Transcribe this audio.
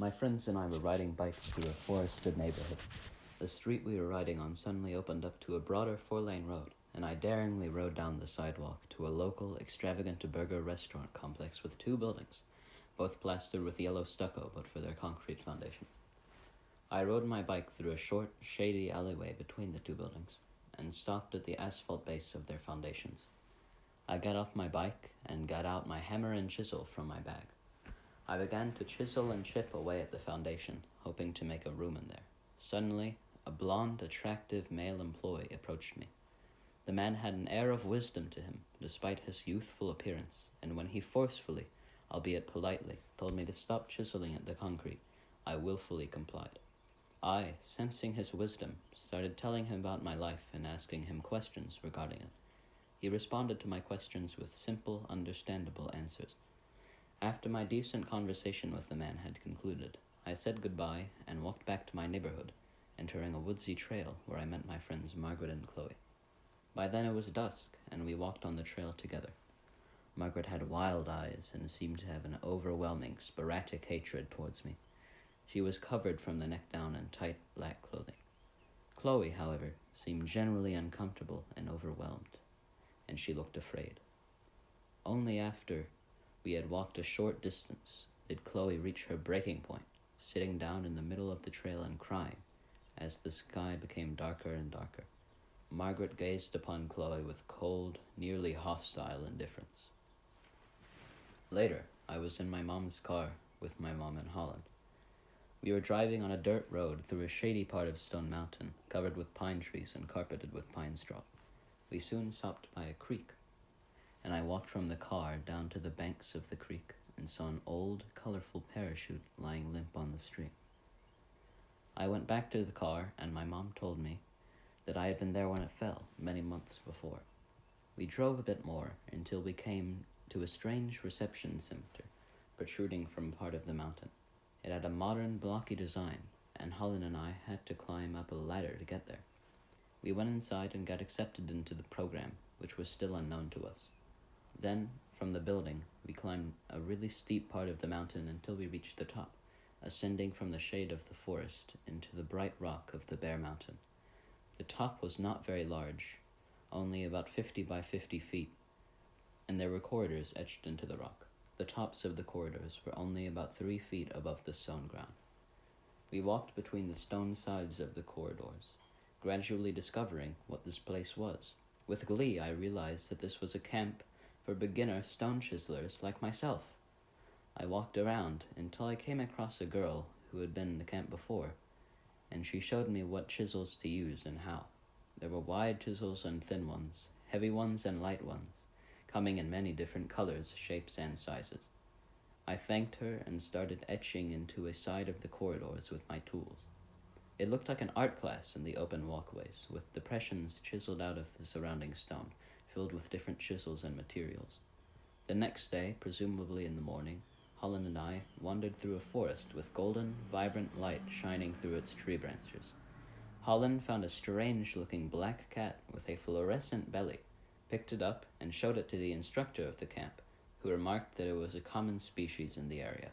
My friends and I were riding bikes through a forested neighborhood. The street we were riding on suddenly opened up to a broader four-lane road, and I daringly rode down the sidewalk to a local, extravagant burger restaurant complex with two buildings, both plastered with yellow stucco but for their concrete foundations. I rode my bike through a short, shady alleyway between the two buildings, and stopped at the asphalt base of their foundations. I got off my bike and got out my hammer and chisel from my bag. I began to chisel and chip away at the foundation, hoping to make a room in there. Suddenly, a blond, attractive male employee approached me. The man had an air of wisdom to him, despite his youthful appearance, and when he forcefully, albeit politely, told me to stop chiseling at the concrete, I willfully complied. I, sensing his wisdom, started telling him about my life and asking him questions regarding it. He responded to my questions with simple, understandable answers. After my decent conversation with the man had concluded, I said goodbye and walked back to my neighborhood, entering a woodsy trail where I met my friends Margaret and Chloe. By then it was dusk, and we walked on the trail together. Margaret had wild eyes and seemed to have an overwhelming, sporadic hatred towards me. She was covered from the neck down in tight black clothing. Chloe, however, seemed generally uncomfortable and overwhelmed, and she looked afraid. Only after we had walked a short distance did Chloe reach her breaking point, sitting down in the middle of the trail and crying as the sky became darker and darker. Margaret gazed upon Chloe with cold, nearly hostile indifference. Later, I was in my mom's car with my mom in Holland. We were driving on a dirt road through a shady part of Stone Mountain, covered with pine trees and carpeted with pine straw. We soon stopped by a creek, and I walked from the car down to the banks of the creek and saw an old, colorful parachute lying limp on the stream. I went back to the car, and my mom told me that I had been there when it fell, many months before. We drove a bit more until we came to a strange reception center protruding from part of the mountain. It had a modern, blocky design, and Holland and I had to climb up a ladder to get there. We went inside and got accepted into the program, which was still unknown to us. Then, from the building, we climbed a really steep part of the mountain until we reached the top, ascending from the shade of the forest into the bright rock of the bare mountain. The top was not very large, only about 50 by 50 feet, and there were corridors etched into the rock. The tops of the corridors were only about 3 feet above the stone ground. We walked between the stone sides of the corridors, gradually discovering what this place was. With glee, I realized that this was a camp for beginner stone chiselers like myself. I walked around until I came across a girl who had been in the camp before, and she showed me what chisels to use and how. There were wide chisels and thin ones, heavy ones and light ones, coming in many different colors, shapes, and sizes. I thanked her and started etching into a side of the corridors with my tools. It looked like an art class in the open walkways, with depressions chiseled out of the surrounding stone, filled with different chisels and materials. The next day, presumably in the morning, Holland and I wandered through a forest with golden, vibrant light shining through its tree branches. Holland found a strange-looking black cat with a fluorescent belly, picked it up, and showed it to the instructor of the camp, who remarked that it was a common species in the area.